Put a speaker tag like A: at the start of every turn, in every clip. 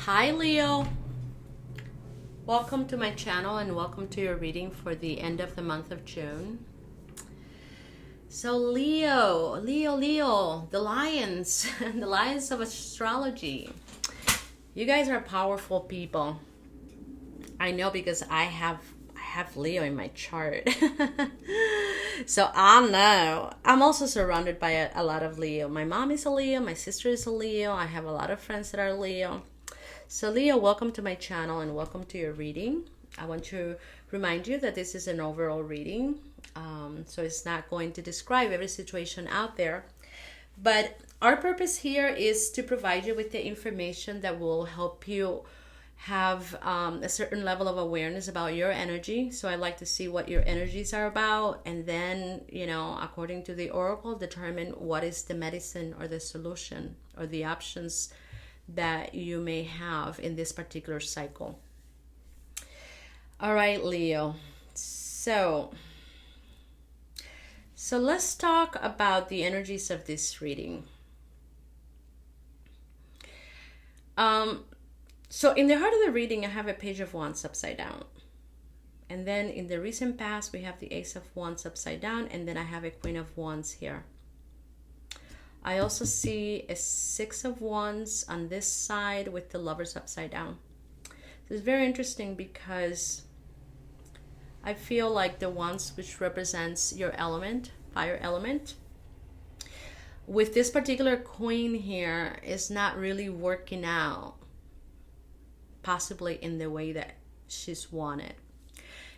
A: Hi Leo, welcome to my channel and welcome to your reading for the end of the month of June. So Leo, the lions, the lions of astrology. You guys are powerful people. I know because I have Leo in my chart. So I know. I'm also surrounded by a lot of Leo. My mom is a Leo, my sister is a Leo. I have a lot of friends that are Leo. So Leo, welcome to my channel and welcome to your reading. I want to remind you that this is an overall reading. So it's not going to describe every situation out there. But our purpose here is to provide you with the information that will help you have a certain level of awareness about your energy. So I like to see what your energies are about, and then, according to the oracle, determine what is the medicine or the solution or the options that you may have in this particular cycle. All right, Leo. So let's talk about the energies of this reading. So in the heart of the reading, I have a Page of Wands upside down. And then in the recent past, we have the Ace of Wands upside down. And then I have a Queen of Wands here. I also see a Six of Wands on this side with the Lovers upside down. So it's very interesting because I feel like the Wands, which represents your element, fire element, with this particular Queen here, is not really working out, possibly in the way that she's wanted.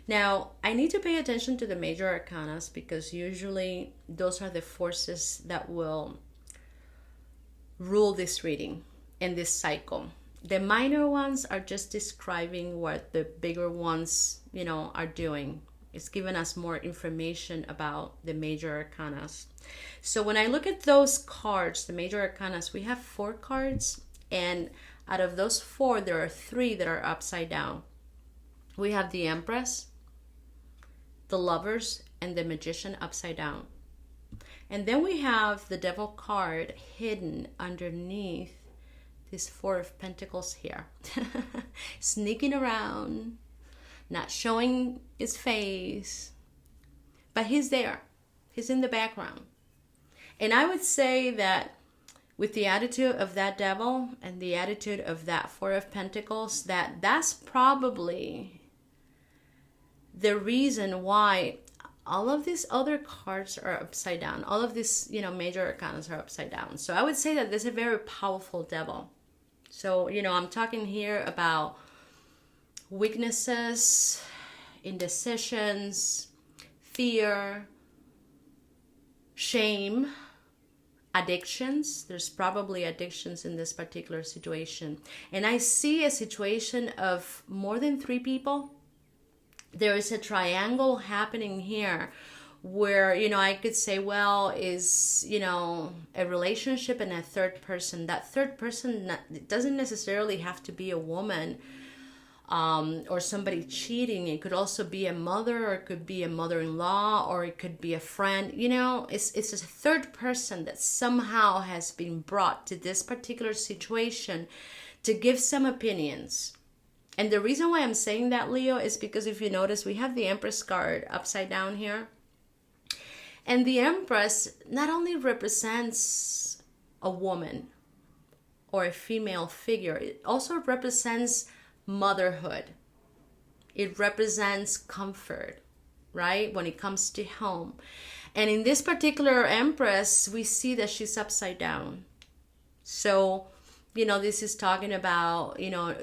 A: Now, I need to pay attention to the major arcanas because usually those are the forces that will rule this reading and this cycle. The minor ones are just describing what the bigger ones, are doing. It's giving us more information about the major arcanas. So when I look at those cards, the major arcanas, we have 4 cards, and out of those 4, there are 3 that are upside down. We have the Empress, the Lovers, and the Magician upside down. And then we have the Devil card hidden underneath this 4 of Pentacles here. Sneaking around, not showing his face, but he's there. He's in the background. And I would say that with the attitude of that Devil and the attitude of that 4 of Pentacles, that's probably the reason why all of these other cards are upside down. All of these, major arcanas are upside down. So I would say that this is a very powerful Devil. So, I'm talking here about weaknesses, indecisions, fear, shame, addictions. There's probably addictions in this particular situation. And I see a situation of more than 3 people. There is a triangle happening here where, I could say, well, is, a relationship and a third person. That third person, it doesn't necessarily have to be a woman or somebody cheating. It could also be a mother, or it could be a mother-in-law, or it could be a friend. It's a third person that somehow has been brought to this particular situation to give some opinions. And the reason why I'm saying that, Leo, is because if you notice, we have the Empress card upside down here. And the Empress not only represents a woman or a female figure, it also represents motherhood. It represents comfort, right? When it comes to home. And in this particular Empress, we see that she's upside down. So, this is talking about,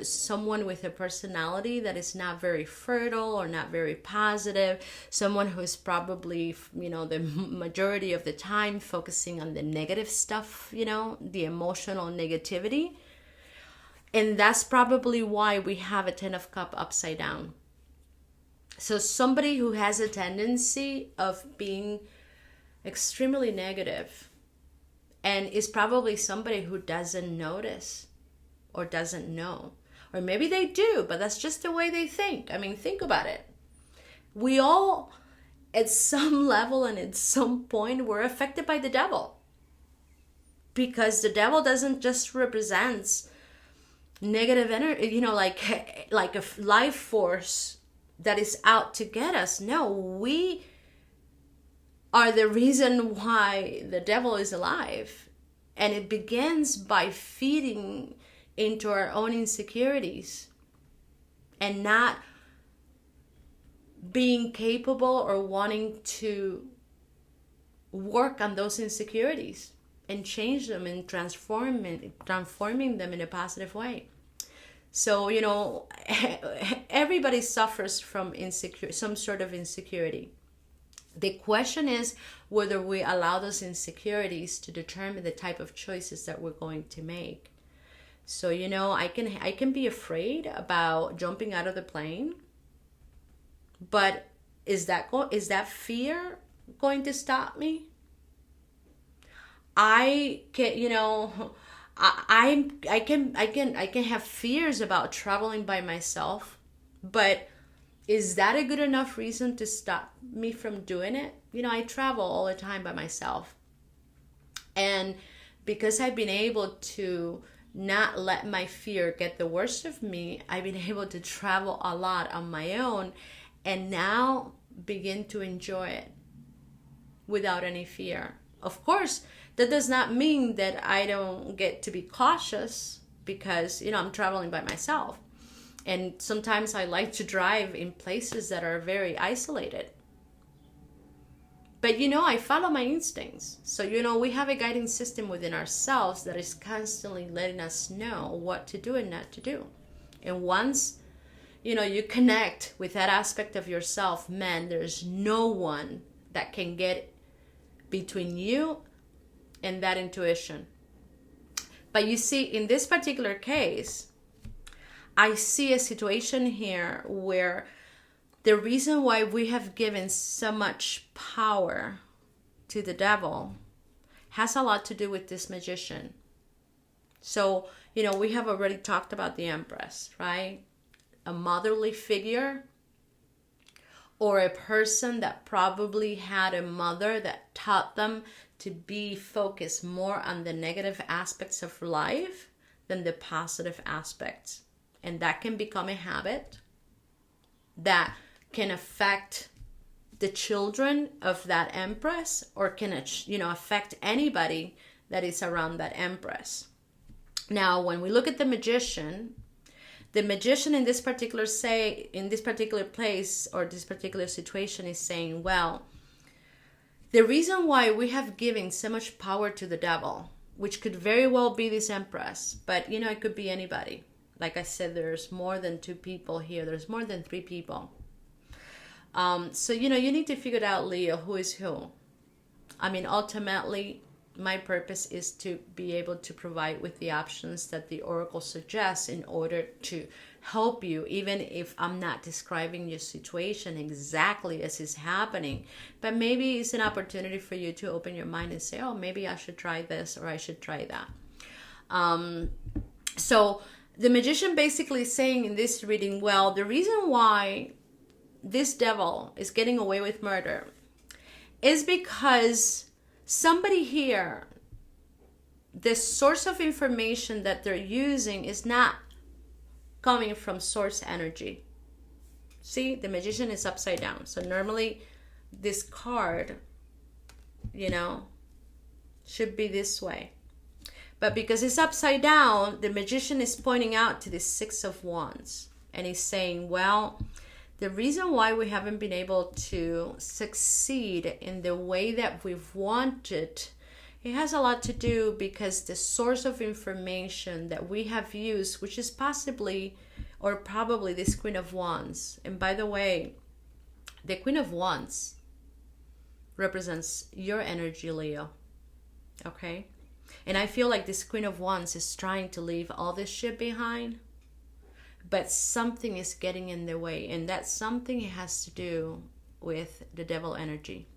A: someone with a personality that is not very fertile or not very positive. Someone who is probably, the majority of the time focusing on the negative stuff, the emotional negativity. And that's probably why we have a 10 of Cups upside down. So somebody who has a tendency of being extremely negative, and is probably somebody who doesn't notice or doesn't know. Or maybe they do, but that's just the way they think. I mean, think about it. We all, at some level and at some point, were affected by the Devil. Because the Devil doesn't just represent negative energy, like a life force that is out to get us. No, we are the reason why the devil is alive. And it begins by feeding into our own insecurities and not being capable or wanting to work on those insecurities and change them and transforming them in a positive way. So, everybody suffers from some sort of insecurity. The question is whether we allow those insecurities to determine the type of choices that we're going to make. So, I can be afraid about jumping out of the plane, but is that fear going to stop me? I can, I can have fears about traveling by myself, but is that a good enough reason to stop me from doing it? I travel all the time by myself. And because I've been able to not let my fear get the worst of me, I've been able to travel a lot on my own and now begin to enjoy it without any fear. Of course, that does not mean that I don't get to be cautious because, I'm traveling by myself. And sometimes I like to drive in places that are very isolated. But, I follow my instincts. So, we have a guiding system within ourselves that is constantly letting us know what to do and not to do. And once, you connect with that aspect of yourself, man, there's no one that can get between you and that intuition. But you see, in this particular case, I see a situation here where the reason why we have given so much power to the devil has a lot to do with this magician. So, we have already talked about the Empress, right? A motherly figure, or a person that probably had a mother that taught them to be focused more on the negative aspects of life than the positive aspects. And that can become a habit that can affect the children of that Empress, or can, affect anybody that is around that Empress. Now, when we look at the magician in this particular place or this particular situation is saying, well, the reason why we have given so much power to the devil, which could very well be this Empress, but it could be anybody. Like I said, there's more than 2 people here. There's more than 3 people. So, you need to figure out, Leo, who is who. Ultimately, my purpose is to be able to provide with the options that the Oracle suggests in order to help you, even if I'm not describing your situation exactly as is happening. But maybe it's an opportunity for you to open your mind and say, oh, maybe I should try this or I should try that. So the magician basically is saying in this reading, well, the reason why this devil is getting away with murder is because somebody here, the source of information that they're using is not coming from source energy. See, the magician is upside down. So normally this card, should be this way. But because it's upside down, the magician is pointing out to the 6 of Wands. And he's saying, well, the reason why we haven't been able to succeed in the way that we've wanted, it has a lot to do because the source of information that we have used, which is possibly or probably this Queen of Wands. And by the way, the Queen of Wands represents your energy, Leo. Okay? And I feel like this Queen of Wands is trying to leave all this shit behind. But something is getting in the way. And that something has to do with the devil energy.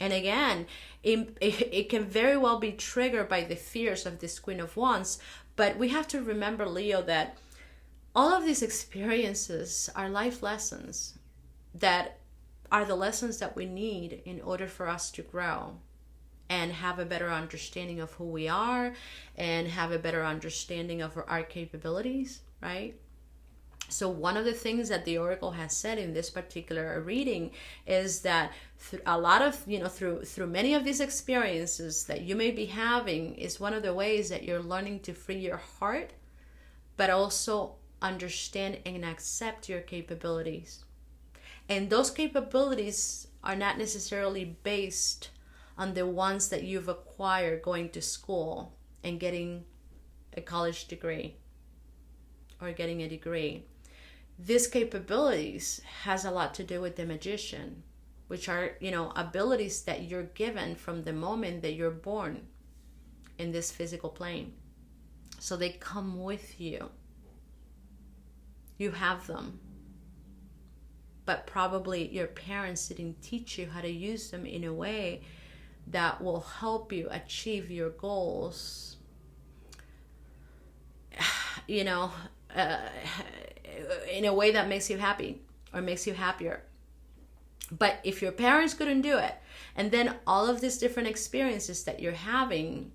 A: And again, it can very well be triggered by the fears of this Queen of Wands. But we have to remember, Leo, that all of these experiences are life lessons that are the lessons that we need in order for us to grow. and have a better understanding of who we are and have a better understanding of our capabilities, right? So one of the things that the Oracle has said in this particular reading is that a lot of, through many of these experiences that you may be having is one of the ways that you're learning to free your heart, but also understand and accept your capabilities. And those capabilities are not necessarily based on the ones that you've acquired going to school and getting a college degree or getting a degree. These capabilities has a lot to do with the magician, which are, abilities that you're given from the moment that you're born in this physical plane. So they come with you. You have them. But probably your parents didn't teach you how to use them in a way that will help you achieve your goals, in a way that makes you happy or makes you happier. But if your parents couldn't do it, and then all of these different experiences that you're having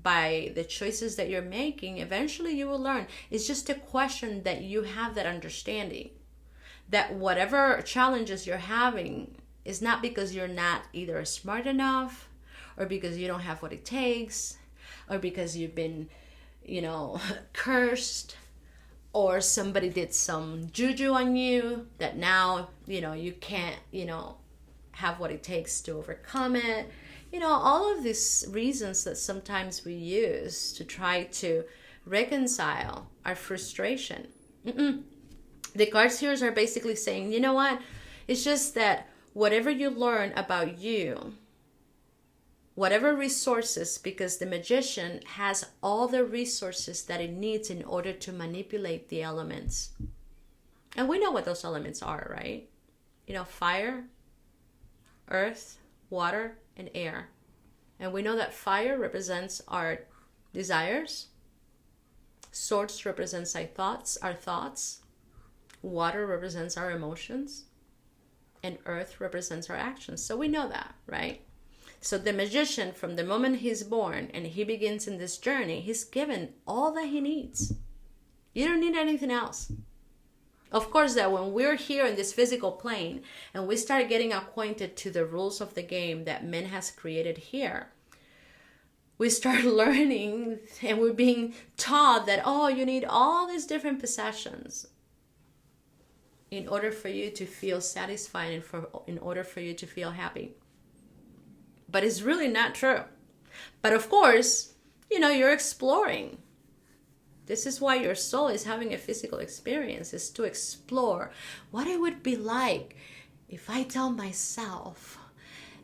A: by the choices that you're making, eventually you will learn. It's just a question that you have that understanding that whatever challenges you're having is not because you're not either smart enough or because you don't have what it takes or because you've been, cursed, or somebody did some juju on you that now, you can't, have what it takes to overcome it. All of these reasons that sometimes we use to try to reconcile our frustration. The cards here are basically saying, you know what? It's just that whatever you learn about you, whatever resources, because the magician has all the resources that it needs in order to manipulate the elements. And we know what those elements are, right? Fire, earth, water, and air. And we know that fire represents our desires. Swords represents our thoughts. Water represents our emotions. And earth represents our actions. So we know that, right? So the magician, from the moment he's born and he begins in this journey, he's given all that he needs. You don't need anything else. Of course, that when we're here in this physical plane and we start getting acquainted to the rules of the game that man has created here, we start learning and we're being taught that, you need all these different possessions in order for you to feel satisfied and in order for you to feel happy. But it's really not true. But of course, you're exploring. This is why your soul is having a physical experience, is to explore what it would be like if I tell myself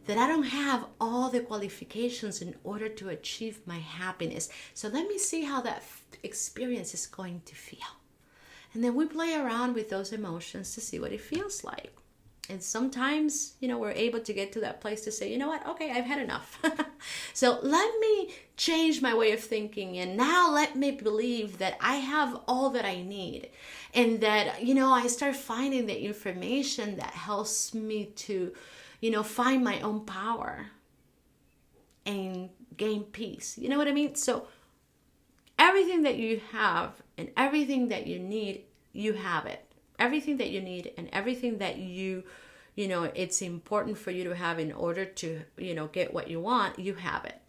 A: that I don't have all the qualifications in order to achieve my happiness. So let me see how that experience is going to feel. And then we play around with those emotions to see what it feels like. And sometimes, we're able to get to that place to say, you know what? Okay, I've had enough. So let me change my way of thinking. And now let me believe that I have all that I need. And that, I start finding the information that helps me to, find my own power and gain peace. You know what I mean? So everything that you have and everything that you need, you have it. Everything that you need and everything that it's important for you to have in order to, get what you want, you have it.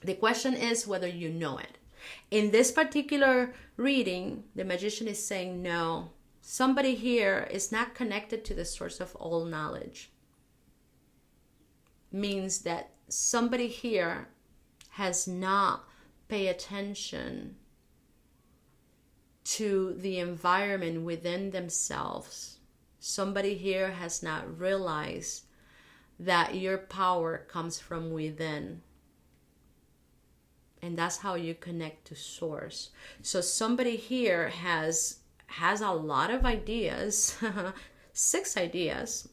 A: The question is whether you know it. In this particular reading, the magician is saying, no, somebody here is not connected to the source of all knowledge. Means that somebody here has not paid attention to the environment within themselves. Somebody here has not realized that your power comes from within. And that's how you connect to source. So somebody here has a lot of ideas, 6 ideas,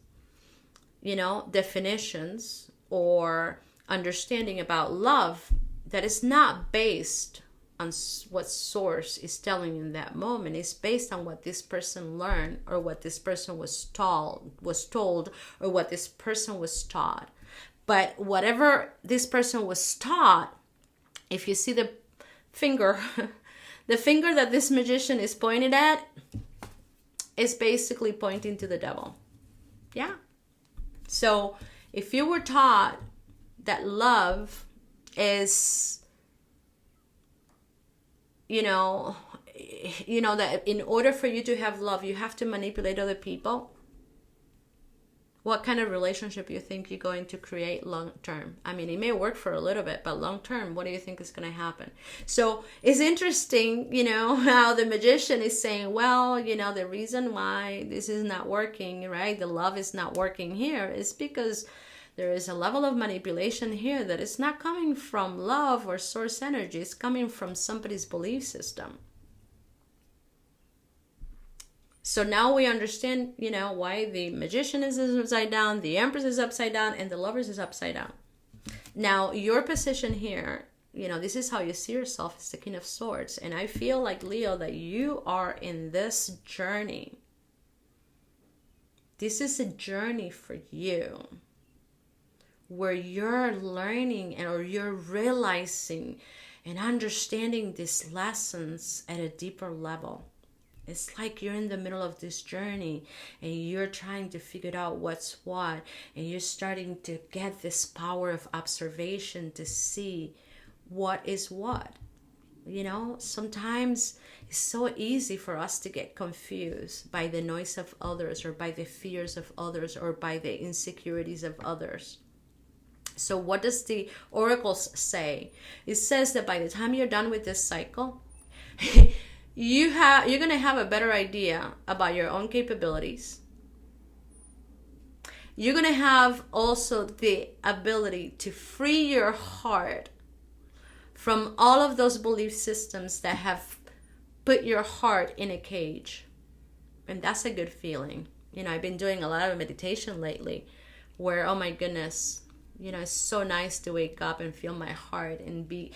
A: definitions or understanding about love that is not based on what source is telling you in that moment. It's based on what this person learned or what this person was told or what this person was taught. But whatever this person was taught, if you see the finger, the finger that this magician is pointed at is basically pointing to the devil. Yeah. So if you were taught that love is, that in order for you to have love, you have to manipulate other people, what kind of relationship you think you're going to create long term? I mean, it may work for a little bit, but long term, what do you think is going to happen? So it's interesting, how the magician is saying, well, the reason why this is not working, right? The love is not working here is because there is a level of manipulation here that is not coming from love or source energy. It's coming from somebody's belief system. So now we understand, why the magician is upside down, the empress is upside down, and the lovers is upside down. Now, your position here, this is how you see yourself as the King of Swords. And I feel like, Leo, that you are in this journey. This is a journey for you where you're learning or you're realizing and understanding these lessons at a deeper level. It's like you're in the middle of this journey and you're trying to figure out what's what, and you're starting to get this power of observation to see what is what. Sometimes it's so easy for us to get confused by the noise of others or by the fears of others or by the insecurities of others. So what does the oracles say? It says that by the time you're done with this cycle, you're going to have a better idea about your own capabilities. You're going to have also the ability to free your heart from all of those belief systems that have put your heart in a cage. And that's a good feeling. I've been doing a lot of meditation lately where, oh my goodness, it's so nice to wake up and feel my heart and be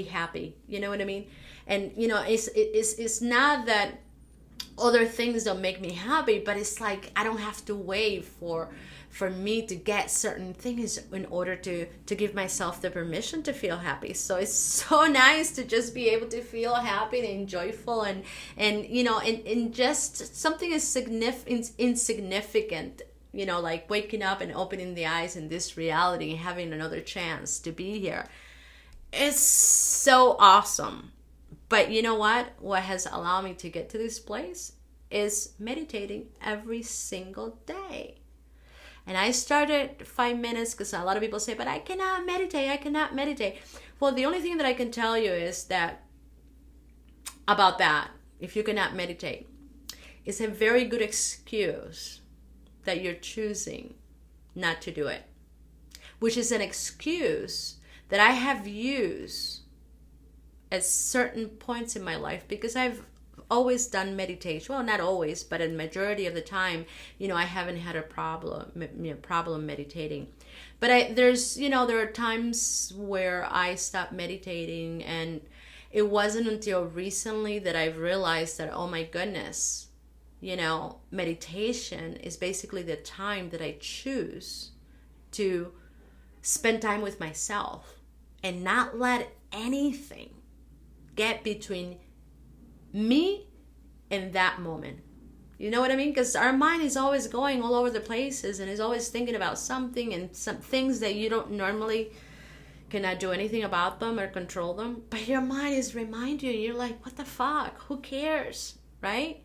A: happy. You know what I mean? And it's not that other things don't make me happy, but it's like I don't have to wait for me to get certain things in order to give myself the permission to feel happy. So it's so nice to just be able to feel happy and joyful and just something is insignificant. Like waking up and opening the eyes in this reality and having another chance to be here. It's so awesome. But you know what? What has allowed me to get to this place is meditating every single day. And I started 5 minutes because a lot of people say, but I cannot meditate. Well, the only thing that I can tell you is that about that, if you cannot meditate, it's a very good excuse that you're choosing not to do it, which is an excuse that I have used at certain points in my life because I've always done meditation. Well, not always, but a majority of the time, I haven't had a problem meditating. But there are times where I stopped meditating, and it wasn't until recently that I've realized that, oh my goodness, meditation is basically the time that I choose to spend time with myself and not let anything get between me and that moment. You know what I mean? Because our mind is always going all over the places and is always thinking about something and some things that you don't normally cannot do anything about them or control them. But your mind is reminding you, you're like, what the fuck? Who cares? Right?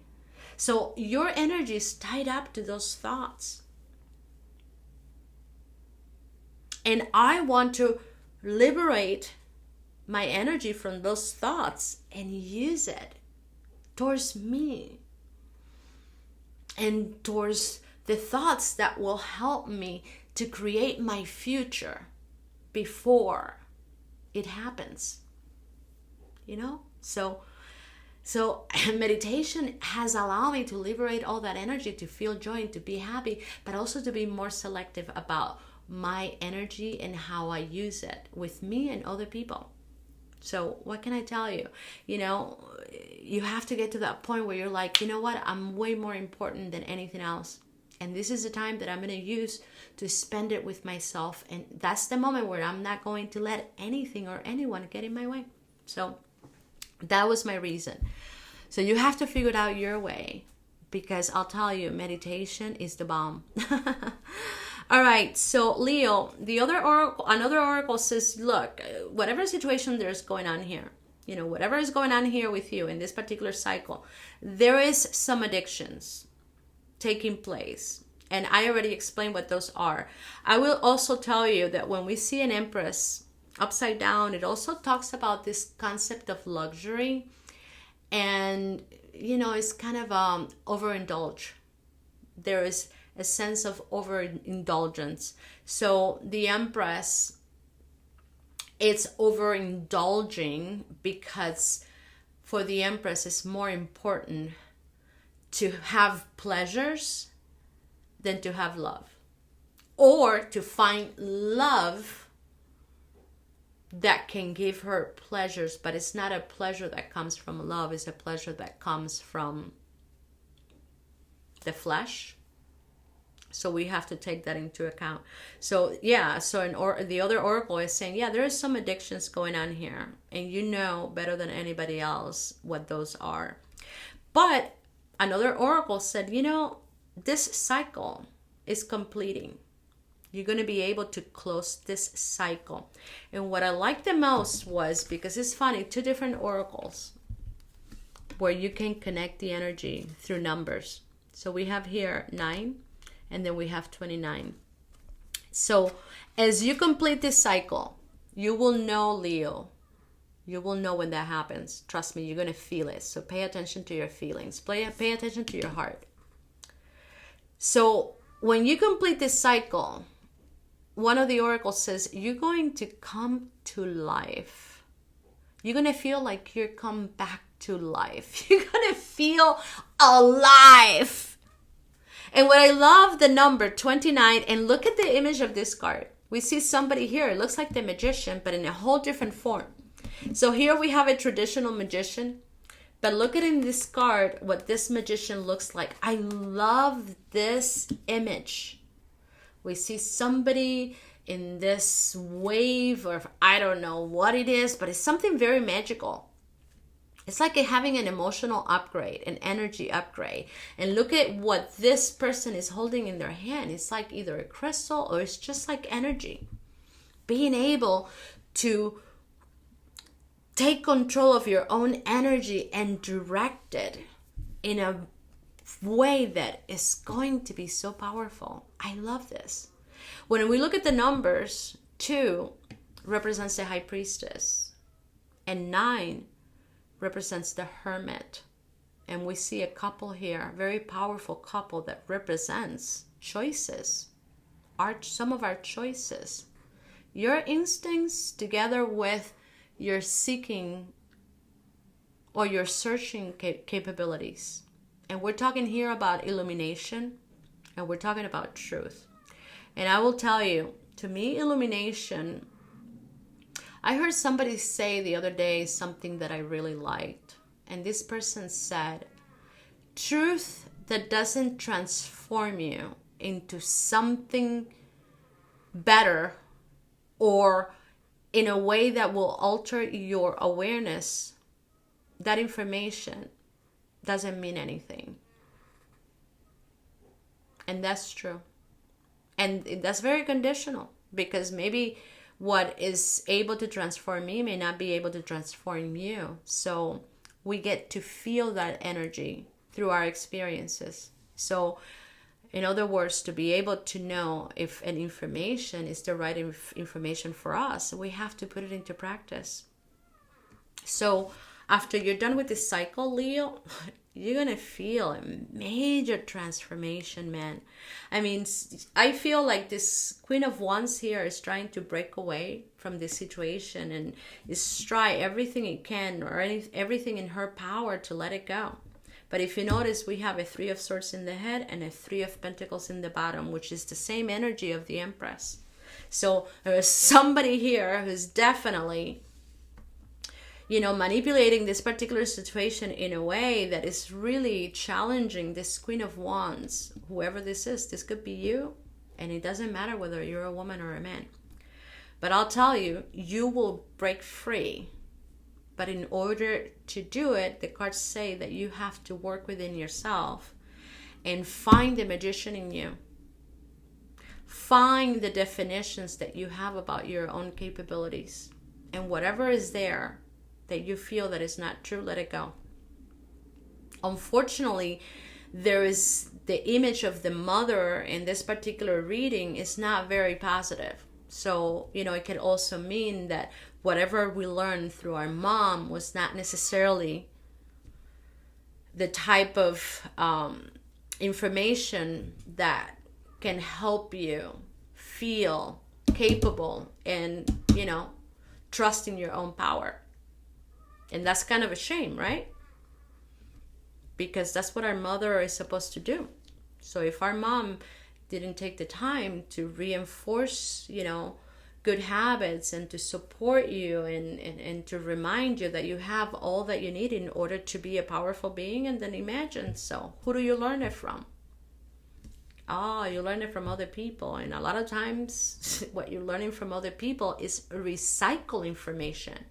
A: So your energy is tied up to those thoughts. And I want to liberate my energy from those thoughts and use it towards me and towards the thoughts that will help me to create my future before it happens. So meditation has allowed me to liberate all that energy, to feel joy and to be happy, but also to be more selective about my energy and how I use it with me and other people. So what can I tell you? You have to get to that point where you're like, you know what? I'm way more important than anything else. And this is the time that I'm going to use to spend it with myself. And that's the moment where I'm not going to let anything or anyone get in my way. So that was my reason. So you have to figure it out your way, because I'll tell you, meditation is the bomb. All right, so Leo, another oracle says, look, whatever situation there's going on here, whatever is going on here with you in this particular cycle, there is some addictions taking place. And I already explained what those are. I will also tell you that when we see an Empress upside down, it also talks about this concept of luxury. And, it's kind of overindulge. There is a sense of overindulgence. So the Empress, it's overindulging because for the Empress, it's more important to have pleasures than to have love. Or to find love that can give her pleasures, but it's not a pleasure that comes from love, it's a pleasure that comes from the flesh. So we have to take that into account. So yeah, the other oracle is saying, yeah, there is some addictions going on here, and you know better than anybody else what those are. But another oracle said, this cycle is completing. You're going to be able to close this cycle. And what I liked the most was, because it's funny, 2 different oracles where you can connect the energy through numbers. So we have here 9, and then we have 29. So as you complete this cycle, you will know, Leo, you will know when that happens. Trust me, you're going to feel it. So pay attention to your feelings. Pay attention to your heart. So when you complete this cycle, one of the oracles says, you're going to come to life. You're going to feel like you're come back to life. You're going to feel alive. And what I love, the number 29, and look at the image of this card. We see somebody here. It looks like the magician, but in a whole different form. So here we have a traditional magician. But look at in this card what this magician looks like. I love this image. We see somebody in this wave, or I don't know what it is, but it's something very magical. It's like having an emotional upgrade, an energy upgrade. And look at what this person is holding in their hand. It's like either a crystal or it's just like energy. Being able to take control of your own energy and direct it in a way that is going to be so powerful. I love this. When we look at the numbers, 2 represents the High Priestess, and 9 represents the Hermit. And we see a couple here, a very powerful couple that represents choices, some of our choices. Your instincts together with your seeking or your searching capabilities. And we're talking here about illumination, and we're talking about truth. And I will tell you, to me, illumination, I heard somebody say the other day something that I really liked. And this person said, truth that doesn't transform you into something better or in a way that will alter your awareness, that information doesn't mean anything. And that's true. And that's very conditional, because maybe what is able to transform me may not be able to transform you. So we get to feel that energy through our experiences. So in other words, to be able to know if an information is the right information for us, we have to put it into practice. So after you're done with this cycle, Leo, you're going to feel a major transformation, man. I mean, I feel like this Queen of Wands here is trying to break away from this situation and is try everything it can or everything in her power to let it go. But if you notice, we have a 3 of Swords in the head and a 3 of Pentacles in the bottom, which is the same energy of the Empress. So there's somebody here who's definitely, manipulating this particular situation in a way that is really challenging this Queen of Wands, whoever this is. This could be you, and it doesn't matter whether you're a woman or a man. But I'll tell you, you will break free. But in order to do it, the cards say that you have to work within yourself and find the magician in you. Find the definitions that you have about your own capabilities. And whatever is there that you feel that is not true, let it go. Unfortunately, there is the image of the mother in this particular reading is not very positive. So, it can also mean that whatever we learned through our mom was not necessarily the type of information that can help you feel capable and, trust in your own power. And that's kind of a shame, right? Because that's what our mother is supposed to do. So if our mom didn't take the time to reinforce, good habits and to support you and to remind you that you have all that you need in order to be a powerful being, and then imagine, so who do you learn it from? You learn it from other people. And a lot of times what you're learning from other people is recycle information.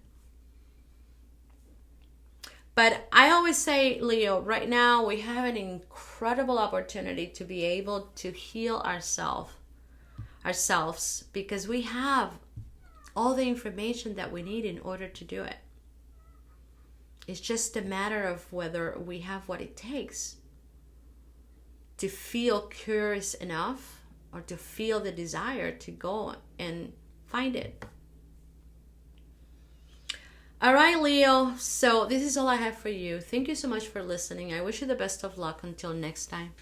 A: But I always say, Leo, right now we have an incredible opportunity to be able to heal ourselves because we have all the information that we need in order to do it. It's just a matter of whether we have what it takes to feel curious enough or to feel the desire to go and find it. All right, Leo. So this is all I have for you. Thank you so much for listening. I wish you the best of luck until next time.